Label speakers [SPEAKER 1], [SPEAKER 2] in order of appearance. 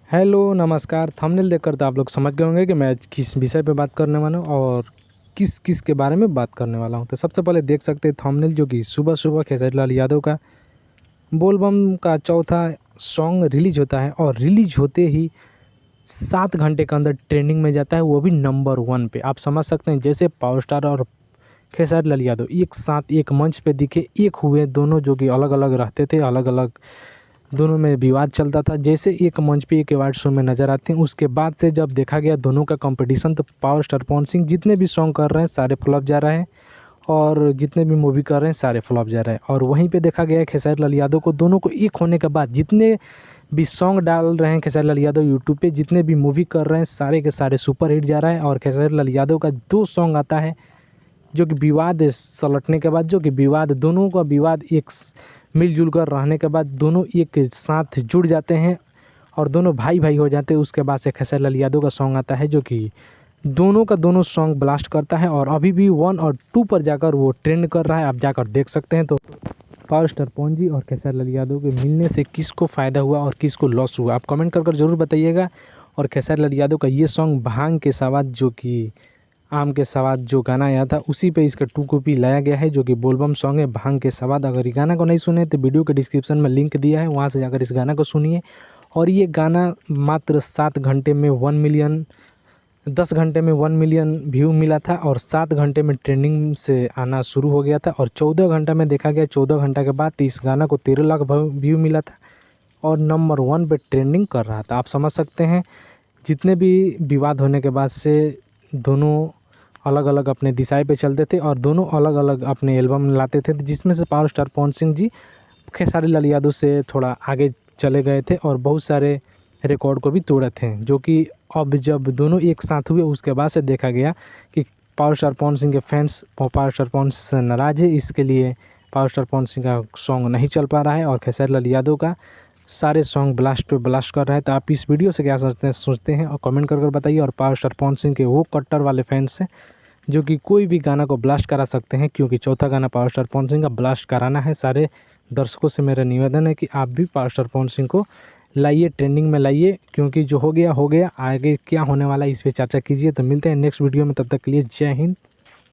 [SPEAKER 1] Hello नमस्कार। Thumbnail देखकर तो आप लोग समझ गए होंगे कि मैं आज किस विषय पे बात करने वाला हूँ और किस किस के बारे में बात करने वाला हूँ। तो सबसे पहले देख सकते हैं थंबनेल, जो कि सुबह सुबह खेसारी लाल यादव का बोलबम का चौथा सॉन्ग रिलीज होता है और रिलीज होते ही 7 घंटे के अंदर ट्रेंडिंग में जाता है, वो भी नंबर 1 पे। आप समझ सकते हैं जैसे पावर स्टार और खेसारी लाल यादव एक साथ एक मंच पे दिखे, एक हुए दोनों, जो कि अलग अलग रहते थे, अलग अलग दोनों में विवाद चलता था। जैसे एक मंच पे एक अवार्ड शो में नज़र आते हैं, उसके बाद से जब देखा गया दोनों का कंपटीशन, तो पावर स्टार पवन सिंह जितने भी सॉन्ग कर रहे हैं सारे फ्लॉप जा रहे हैं और जितने भी मूवी कर रहे हैं सारे फ्लॉप जा रहे हैं। और वहीं पे देखा गया है खेसारी लाल यादव को, दोनों को एक होने के बाद जितने भी सॉन्ग डाल रहे हैं खेसारी लाल यादव यूट्यूब पे, जितने भी मूवी कर रहे हैं सारे के सारे सुपर हिट जा रहा है। और खेसारी लाल यादव का 2 सॉन्ग आता है जो कि विवाद सलटने के बाद, जो कि विवाद दोनों का विवाद एक मिलजुल कर रहने के बाद दोनों एक साथ जुड़ जाते हैं और दोनों भाई भाई हो जाते हैं। उसके बाद से खेसारी लाल यादव का सॉन्ग आता है जो कि दोनों का दोनों सॉन्ग ब्लास्ट करता है और अभी भी 1 और 2 पर जाकर वो ट्रेंड कर रहा है, आप जाकर देख सकते हैं। तो पावर स्टार पवन जी और खेसारी लाल यादव के मिलने से किसको फ़ायदा हुआ और किसको लॉस हुआ, आप कमेंट कर ज़रूर बताइएगा। और खेसारी लाल यादव का ये सॉन्ग भांग के सवाद, जो कि आम के सवाद जो गाना आया था, उसी पे इसका 2 कॉपी लाया गया है, जो कि बोलबम सॉन्ग है भांग के सवाद। अगर ये गाना को नहीं सुने तो वीडियो के डिस्क्रिप्शन में लिंक दिया है, वहाँ से जाकर इस गाना को सुनिए। और ये गाना मात्र 7 घंटे में 1 मिलियन, 10 घंटे में 1 मिलियन व्यू मिला था और 7 घंटे में ट्रेंडिंग से आना शुरू हो गया था। और 14 घंटा में देखा गया, 14 घंटा के बाद इस गाना को 13 लाख व्यू मिला था और नंबर 1 पे ट्रेंडिंग कर रहा था। आप समझ सकते हैं जितने भी विवाद होने के बाद से दोनों अलग अलग अपने दिशाएं पे चलते थे और दोनों अलग अलग अपने एल्बम लाते थे, जिसमें से पावर स्टार पवन सिंह जी खेसारी लाल यादव से थोड़ा आगे चले गए थे और बहुत सारे रिकॉर्ड को भी तोड़े थे। जो कि अब जब दोनों एक साथ हुए उसके बाद से देखा गया कि पावर स्टार पवन सिंह के fans power star Pawan Singh से नाराज़ है, इसके लिए पावर स्टार पवन सिंह का सॉन्ग नहीं चल पा रहा है और खेसारी लाल यादव का सारे सॉन्ग ब्लास्ट पे ब्लास्ट कर रहा है। तो आप इस वीडियो से क्या सोचते हैं और कमेंट कर बताइए। और पावर स्टार पवन सिंह के वो कट्टर वाले फैंस हैं जो कि कोई भी गाना को ब्लास्ट करा सकते हैं, क्योंकि चौथा गाना पावर स्टार पवन सिंह का ब्लास्ट कराना है। सारे दर्शकों से मेरा निवेदन है कि आप भी पावर स्टार पवन सिंह को लाइए, ट्रेंडिंग में लाइए, क्योंकि जो हो गया, आगे क्या होने वाला है इस पर चर्चा कीजिए। तो मिलते हैं नेक्स्ट वीडियो में, तब तक के लिए जय हिंद।